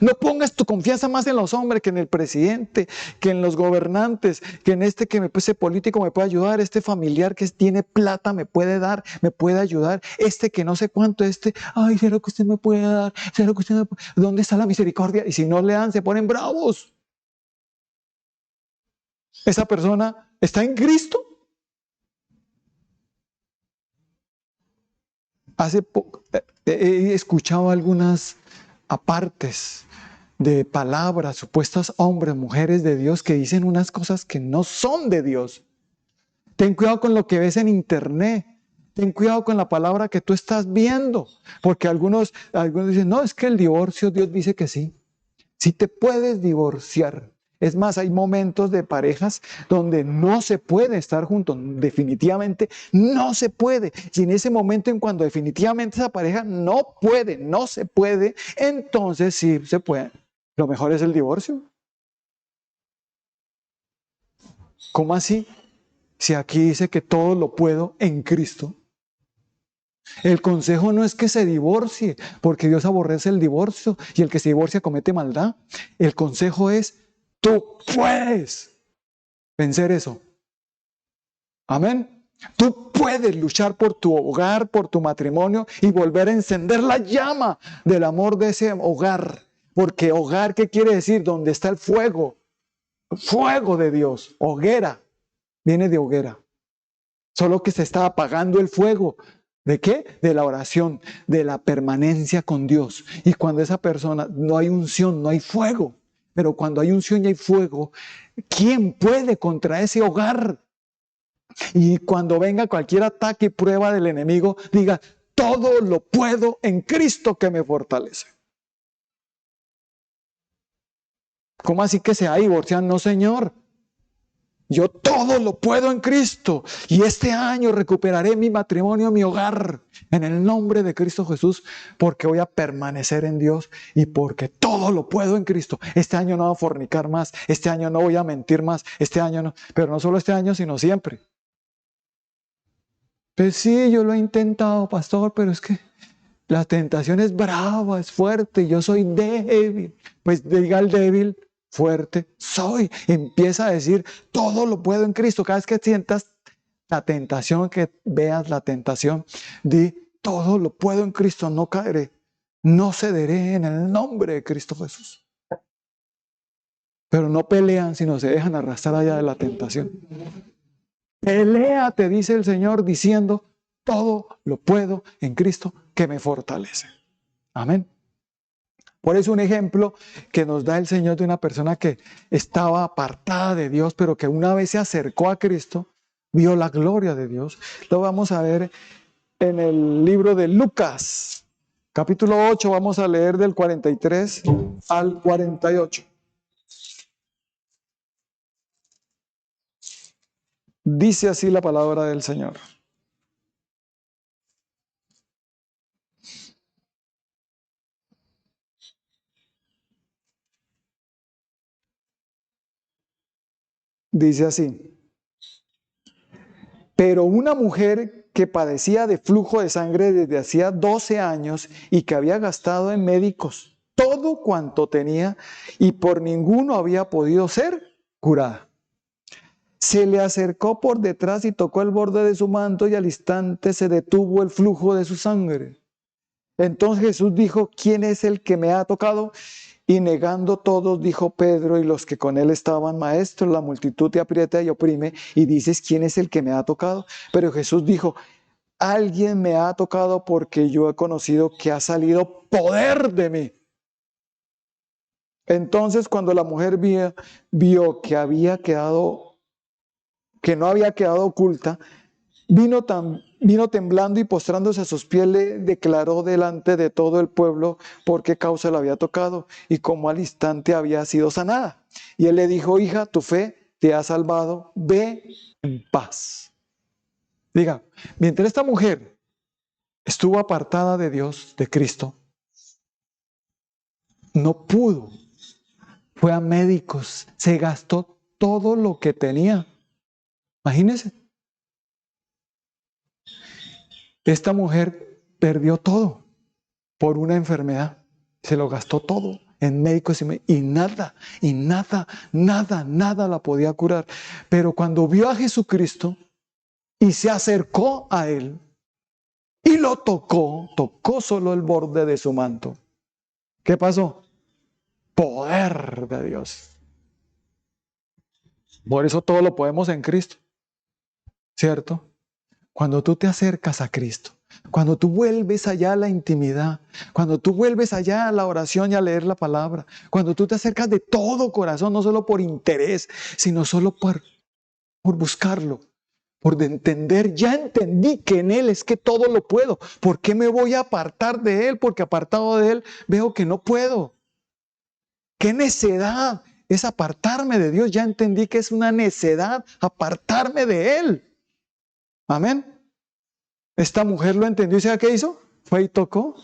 No pongas tu confianza más en los hombres que en el presidente, que en los gobernantes, que en este ese político me puede ayudar, este familiar que tiene plata me puede dar, me puede ayudar, este que no sé cuánto, ay, ¿será que usted me puede dar? ¿Será que usted me puede? ¿Dónde está la misericordia? Y si no le dan, se ponen bravos. Esa persona está en Cristo. Hace poco he escuchado algunas apartes de palabras, supuestos hombres, mujeres de Dios que dicen unas cosas que no son de Dios. Ten cuidado con lo que ves en internet. Ten cuidado con la palabra que tú estás viendo. Porque algunos dicen, no, es que el divorcio, Dios dice que sí. Sí te puedes divorciar. Es más, hay momentos de parejas donde no se puede estar juntos. Definitivamente no se puede. Y en ese momento, en cuando definitivamente esa pareja no puede, no se puede, entonces sí se puede. Lo mejor es el divorcio. ¿Cómo así? Si aquí dice que todo lo puedo en Cristo. El consejo no es que se divorcie, porque Dios aborrece el divorcio y el que se divorcia comete maldad. El consejo es, tú puedes vencer eso. Amén. Tú puedes luchar por tu hogar, por tu matrimonio y volver a encender la llama del amor de ese hogar. Porque hogar, ¿qué quiere decir? Donde está el fuego. Fuego de Dios. Hoguera. Viene de hoguera. Solo que se está apagando el fuego. ¿De qué? De la oración, de la permanencia con Dios. Y cuando esa persona, no hay unción, no hay fuego. Pero cuando hay unción y hay fuego, ¿quién puede contra ese hogar? Y cuando venga cualquier ataque y prueba del enemigo, diga, todo lo puedo en Cristo que me fortalece. ¿Cómo así que se va a divorciar? No, Señor. Yo todo lo puedo en Cristo y este año recuperaré mi matrimonio, mi hogar, en el nombre de Cristo Jesús, porque voy a permanecer en Dios y porque todo lo puedo en Cristo. Este año no voy a fornicar más, este año no voy a mentir más, este año no, pero no solo este año, sino siempre. Pues sí, yo lo he intentado, pastor, pero es que la tentación es brava, es fuerte, yo soy débil. Pues diga al débil, fuerte soy. Empieza a decir, todo lo puedo en Cristo. Cada vez que sientas la tentación, que veas la tentación, di, todo lo puedo en Cristo, no caeré, no cederé en el nombre de Cristo Jesús. Pero no pelean, sino se dejan arrastrar allá de la tentación. Pelea, te dice el Señor, diciendo, todo lo puedo en Cristo que me fortalece. Amén. Por eso un ejemplo que nos da el Señor de una persona que estaba apartada de Dios, pero que una vez se acercó a Cristo, vio la gloria de Dios. Lo vamos a ver en el libro de Lucas, capítulo 8, vamos a leer del 43 al 48. Dice así la palabra del Señor. Dice así: pero una mujer que padecía de flujo de sangre desde hacía 12 años y que había gastado en médicos todo cuanto tenía y por ninguno había podido ser curada, se le acercó por detrás y tocó el borde de su manto, y al instante se detuvo el flujo de su sangre. Entonces Jesús dijo: ¿quién es el que me ha tocado? Y negando todos, dijo Pedro y los que con él estaban: Maestro, la multitud te aprieta y oprime, y dices: ¿quién es el que me ha tocado? Pero Jesús dijo: alguien me ha tocado, porque yo he conocido que ha salido poder de mí. Entonces, cuando la mujer vio que no había quedado oculta, vino temblando y postrándose a sus pies le declaró delante de todo el pueblo por qué causa le había tocado y cómo al instante había sido sanada. Y él le dijo: hija, tu fe te ha salvado, ve en paz. Diga, mientras esta mujer estuvo apartada de Dios, de Cristo, no pudo, fue a médicos, se gastó todo lo que tenía. Imagínense. Esta mujer perdió todo por una enfermedad. Se lo gastó todo en médicos y nada la podía curar. Pero cuando vio a Jesucristo y se acercó a él y lo tocó solo el borde de su manto. ¿Qué pasó? Poder de Dios. Por eso todo lo podemos en Cristo, ¿cierto? Cuando tú te acercas a Cristo, cuando tú vuelves allá a la intimidad, cuando tú vuelves allá a la oración y a leer la palabra, cuando tú te acercas de todo corazón, no solo por interés, sino solo por buscarlo, por entender, ya entendí que en Él es que todo lo puedo. ¿Por qué me voy a apartar de Él? Porque apartado de Él veo que no puedo. ¡Qué necedad es apartarme de Dios! Ya entendí que es una necedad apartarme de Él. Amén. Esta mujer lo entendió y ¿sabe qué hizo? Fue y tocó.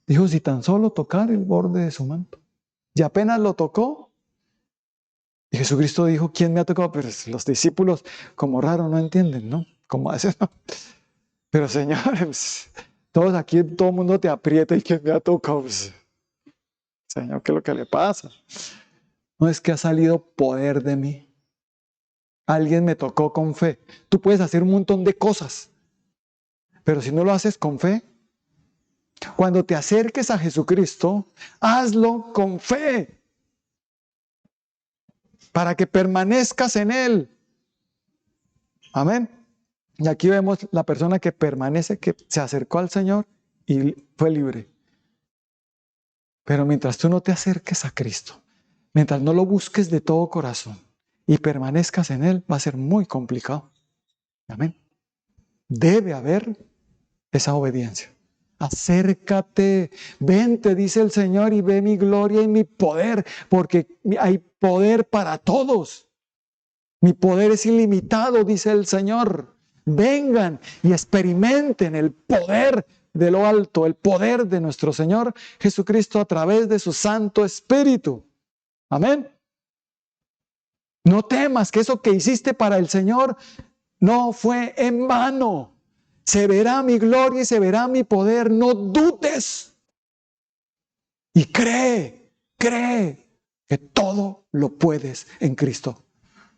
Dijo: si tan solo tocar el borde de su manto. Y apenas lo tocó. Y Jesucristo dijo: ¿quién me ha tocado? Pero los discípulos, como raro, no entienden, ¿no? Como haces, ¿no? Pero señores, todos aquí, todo el mundo te aprieta y ¿quién me ha tocado? Pues, Señor, ¿qué es lo que le pasa? No, es que ha salido poder de mí. Alguien me tocó con fe. Tú puedes hacer un montón de cosas, pero si no lo haces con fe, cuando te acerques a Jesucristo, hazlo con fe, para que permanezcas en Él. Amén. Y aquí vemos la persona que permanece, que se acercó al Señor y fue libre. Pero mientras tú no te acerques a Cristo, mientras no lo busques de todo corazón y permanezcas en Él, va a ser muy complicado. Amén. Debe haber esa obediencia. Acércate, ven, te dice el Señor, y ve mi gloria y mi poder, porque hay poder para todos. Mi poder es ilimitado, dice el Señor. Vengan y experimenten el poder de lo alto, el poder de nuestro Señor Jesucristo a través de su Santo Espíritu. Amén. No temas, que eso que hiciste para el Señor no fue en vano. Se verá mi gloria y se verá mi poder. No dudes. Y cree, que todo lo puedes en Cristo,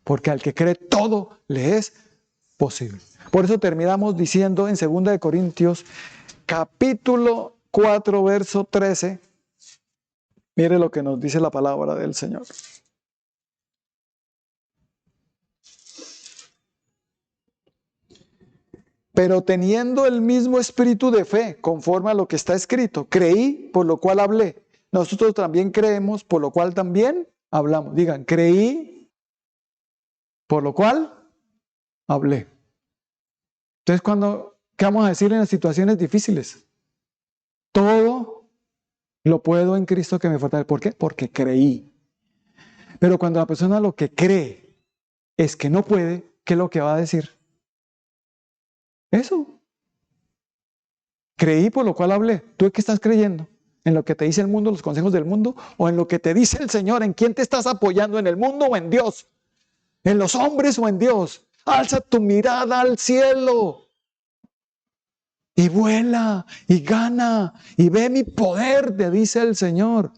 porque al que cree todo le es posible. Por eso terminamos diciendo en 2 Corintios, capítulo 4, verso 13, mire lo que nos dice la palabra del Señor. Pero teniendo el mismo espíritu de fe, conforme a lo que está escrito, creí, por lo cual hablé. Nosotros también creemos, por lo cual también hablamos. Digan, creí, por lo cual hablé. Entonces, ¿qué vamos a decir en las situaciones difíciles? Todo lo puedo en Cristo que me fortalece. ¿Por qué? Porque creí. Pero cuando la persona lo que cree es que no puede, ¿qué es lo que va a decir? Eso. Creí, por lo cual hablé. ¿Tú qué estás creyendo? ¿En lo que te dice el mundo, los consejos del mundo? ¿O en lo que te dice el Señor? ¿En quién te estás apoyando? ¿En el mundo o en Dios? ¿En los hombres o en Dios? Alza tu mirada al cielo y vuela y gana y ve mi poder, te dice el Señor.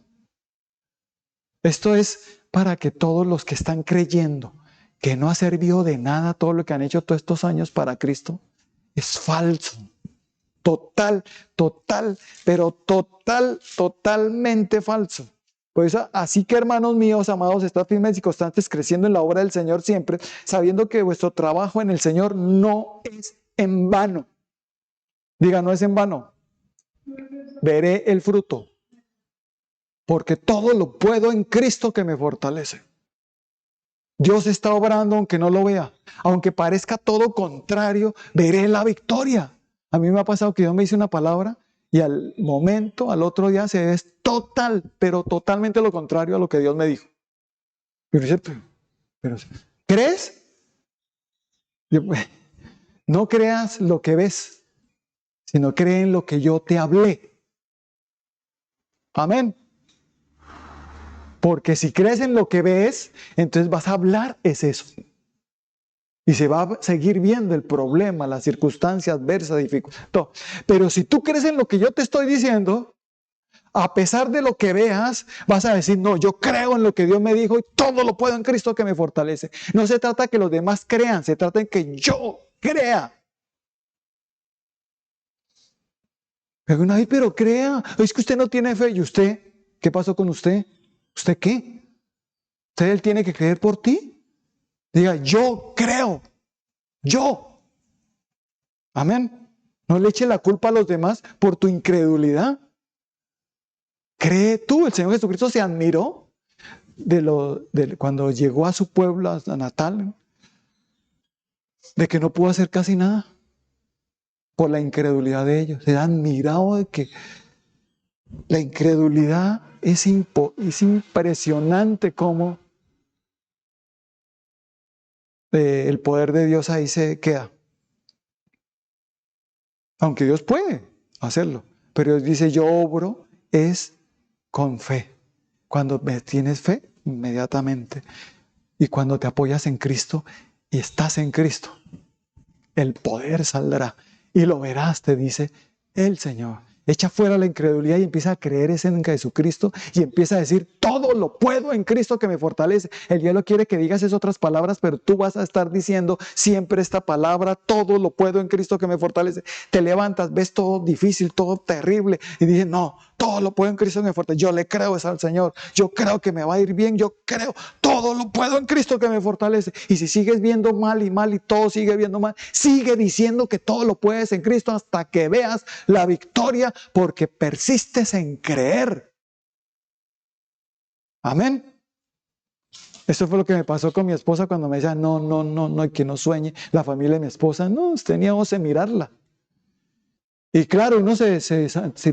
Esto es para que todos los que están creyendo que no ha servido de nada todo lo que han hecho todos estos años para Cristo, es falso. Totalmente falso. Por eso, así que hermanos míos, amados, estad firmes y constantes, creciendo en la obra del Señor siempre, sabiendo que vuestro trabajo en el Señor no es en vano. Diga, no es en vano. Veré el fruto, porque todo lo puedo en Cristo que me fortalece. Dios está obrando aunque no lo vea. Aunque parezca todo contrario, veré la victoria. A mí me ha pasado que Dios me dice una palabra y al momento, al otro día, se ve pero totalmente lo contrario a lo que Dios me dijo. Pero ¿crees? No creas lo que ves, sino cree en lo que yo te hablé. Amén. Porque si crees en lo que ves, entonces vas a hablar es eso. Y se va a seguir viendo el problema, las circunstancias adversas, dificultades. Pero si tú crees en lo que yo te estoy diciendo, a pesar de lo que veas, vas a decir, no, yo creo en lo que Dios me dijo y todo lo puedo en Cristo que me fortalece. No se trata que los demás crean, se trata de que yo crea. Pero crea, es que usted no tiene fe. ¿Y usted? ¿Qué pasó con usted? ¿Usted qué? ¿Él tiene que creer por ti? Diga, yo creo. Yo. Amén. No le eche la culpa a los demás por tu incredulidad. Cree tú. El Señor Jesucristo se admiró cuando llegó a su pueblo, a Natal, de que no pudo hacer casi nada por la incredulidad de ellos. Se admirado de que la incredulidad es impresionante cómo el poder de Dios ahí se queda. Aunque Dios puede hacerlo, pero Dios dice, yo obro es con fe. Cuando tienes fe, inmediatamente. Y cuando te apoyas en Cristo y estás en Cristo, el poder saldrá y lo verás, te dice el Señor. Echa fuera la incredulidad y empieza a creer en Jesucristo y empieza a decir, todo lo puedo en Cristo que me fortalece. El diablo quiere que digas esas otras palabras, pero tú vas a estar diciendo siempre esta palabra, todo lo puedo en Cristo que me fortalece. Te levantas, ves todo difícil, todo terrible y dices, no, todo lo puedo en Cristo que me fortalece. Yo le creo al Señor, yo creo que me va a ir bien, yo creo, todo lo puedo en Cristo que me fortalece. Y si sigues viendo mal y todo sigue viendo mal, sigue diciendo que todo lo puedes en Cristo hasta que veas la victoria, porque persistes en creer. Amén. Eso fue lo que me pasó con mi esposa cuando me decía, no, que no sueñe la familia de mi esposa. No, tenía de mirarla. Y claro, uno se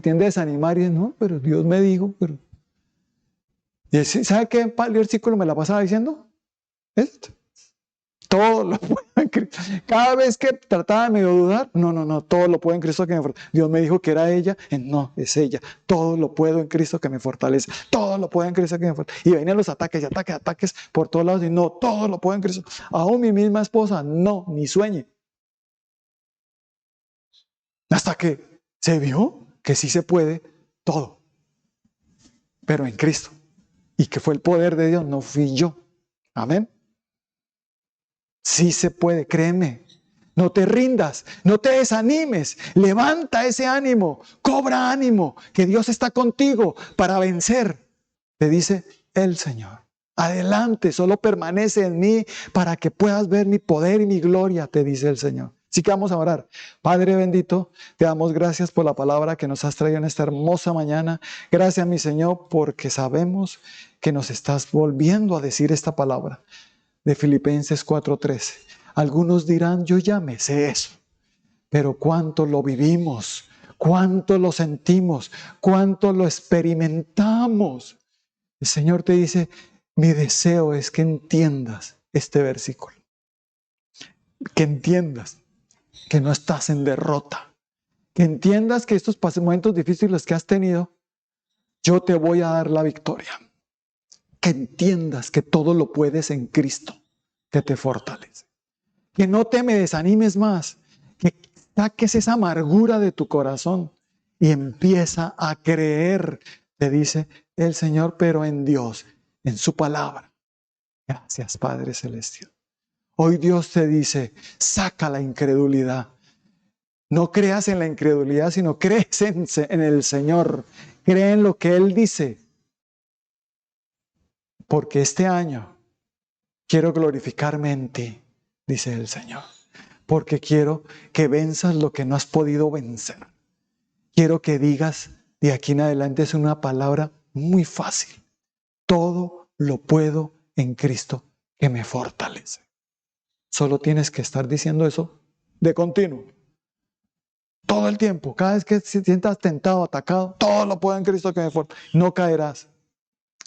tiende a desanimar y dice, no, pero Dios me dijo, pero... ¿Y sabe qué versículo me la pasaba diciendo? Esto. Todo lo puedo en Cristo. Cada vez que trataba de medio dudar, no, todo lo puedo en Cristo que me fortalece. Dios me dijo que era ella, no, es ella. Todo lo puedo en Cristo que me fortalece. Todo lo puedo en Cristo que me fortalece. Y venían los ataques por todos lados. Y no, todo lo puedo en Cristo. Aún mi misma esposa, no, ni sueñe. Hasta que se vio que sí se puede todo. Pero en Cristo. y que fue el poder de Dios, no fui yo. Amén. Sí se puede, créeme. No te rindas, no te desanimes, levanta ese ánimo, cobra ánimo, que Dios está contigo para vencer, te dice el Señor. Adelante, solo permanece en mí para que puedas ver mi poder y mi gloria, te dice el Señor. Así que vamos a orar. Padre bendito, te damos gracias por la palabra que nos has traído en esta hermosa mañana. Gracias, mi Señor, porque sabemos que nos estás volviendo a decir esta palabra de Filipenses 4:13. Algunos dirán, yo ya me sé eso, pero cuánto lo vivimos, cuánto lo sentimos, cuánto lo experimentamos. El Señor te dice, mi deseo es que entiendas este versículo, que entiendas que no estás en derrota, que entiendas que estos momentos difíciles que has tenido, yo te voy a dar la victoria, que entiendas que todo lo puedes en Cristo, que te fortalece. Que no te me desanimes más, que saques esa amargura de tu corazón y empieza a creer, te dice el Señor, pero en Dios, en su palabra. Gracias, Padre Celestial. Hoy Dios te dice, saca la incredulidad. No creas en la incredulidad, sino crees en el Señor. Cree en lo que Él dice. Porque este año quiero glorificarme en ti, dice el Señor. Porque quiero que venzas lo que no has podido vencer. Quiero que digas, de aquí en adelante es una palabra muy fácil. Todo lo puedo en Cristo que me fortalece. Solo tienes que estar diciendo eso de continuo. Todo el tiempo, cada vez que te sientas tentado, atacado, todo lo puedo en Cristo que me fortalece. No caerás.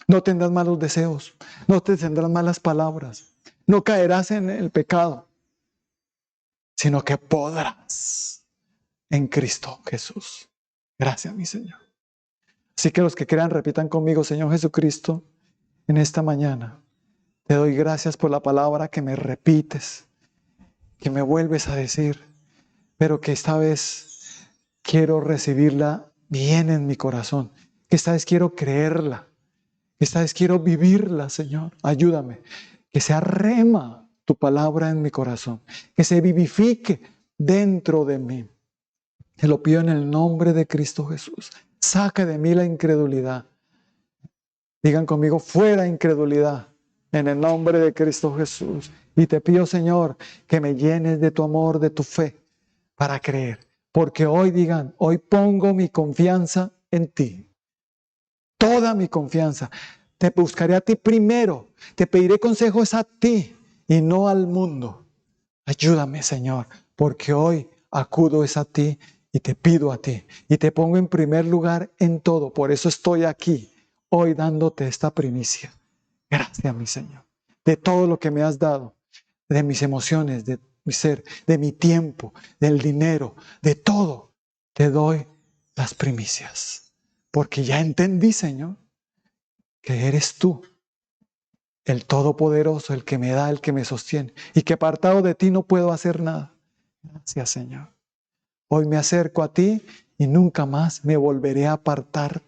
No tendrás malos deseos. No te tendrás malas palabras. No caerás en el pecado. Sino que podrás en Cristo Jesús. Gracias, mi Señor. Así que los que crean, repitan conmigo, Señor Jesucristo, en esta mañana, te doy gracias por la palabra que me repites, que me vuelves a decir, pero que esta vez quiero recibirla bien en mi corazón, que esta vez quiero creerla, que esta vez quiero vivirla, Señor. Ayúdame, que sea rema tu palabra en mi corazón, que se vivifique dentro de mí. Te lo pido en el nombre de Cristo Jesús. Saca de mí la incredulidad. Digan conmigo, fuera incredulidad, en el nombre de Cristo Jesús. Y te pido, Señor, que me llenes de tu amor, de tu fe, para creer. Porque hoy digan, hoy pongo mi confianza en ti. Toda mi confianza. Te buscaré a ti primero. Te pediré consejos a ti y no al mundo. Ayúdame, Señor, porque hoy acudo es a ti y te pido a ti. Y te pongo en primer lugar en todo. Por eso estoy aquí, hoy dándote esta primicia. Gracias, mi Señor, de todo lo que me has dado, de mis emociones, de mi ser, de mi tiempo, del dinero, de todo. Te doy las primicias. Porque ya entendí, Señor, que eres tú, el Todopoderoso, el que me da, el que me sostiene, y que apartado de ti no puedo hacer nada. Gracias, Señor. Hoy me acerco a ti y nunca más me volveré a apartar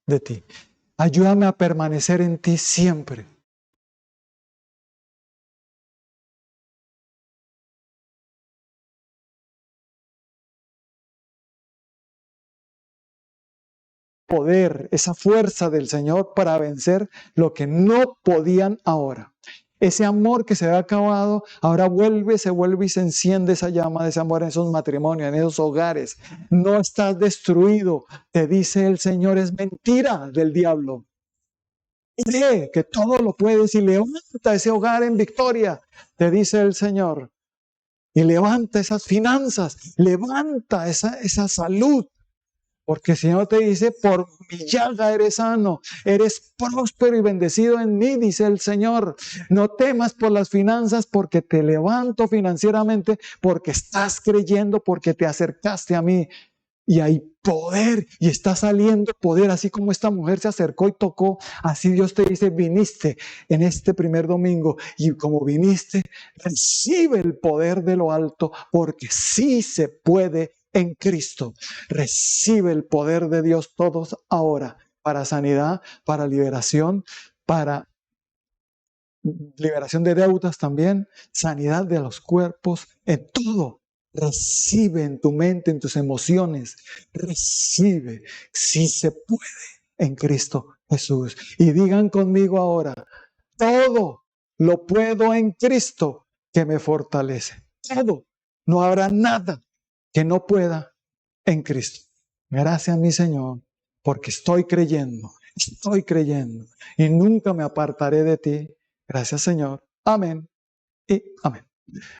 de ti. Ayúdame a permanecer en ti siempre. Poder, esa fuerza del Señor para vencer lo que no podían ahora. Ese amor que se había acabado, ahora se vuelve y se enciende esa llama de ese amor en esos matrimonios, en esos hogares. No estás destruido, te dice el Señor, es mentira del diablo. Cree que todo lo puedes y levanta ese hogar en victoria, te dice el Señor. Y levanta esas finanzas, levanta esa salud. Porque el Señor te dice, por mi llaga eres sano, eres próspero y bendecido en mí, dice el Señor. No temas por las finanzas porque te levanto financieramente, porque estás creyendo, porque te acercaste a mí. Y hay poder y está saliendo poder, así como esta mujer se acercó y tocó, así Dios te dice, viniste en este primer domingo y como viniste, recibe el poder de lo alto porque sí se puede en Cristo. Recibe el poder de Dios todos ahora para sanidad, para liberación, para liberación de deudas también, sanidad de los cuerpos, en todo. Recibe en tu mente, en tus emociones, recibe, si se puede, en Cristo Jesús. Y digan conmigo ahora, todo lo puedo en Cristo que me fortalece. Todo. No habrá nada que no pueda en Cristo. Gracias, mi Señor, porque estoy creyendo y nunca me apartaré de ti. Gracias, Señor. Amén y amén.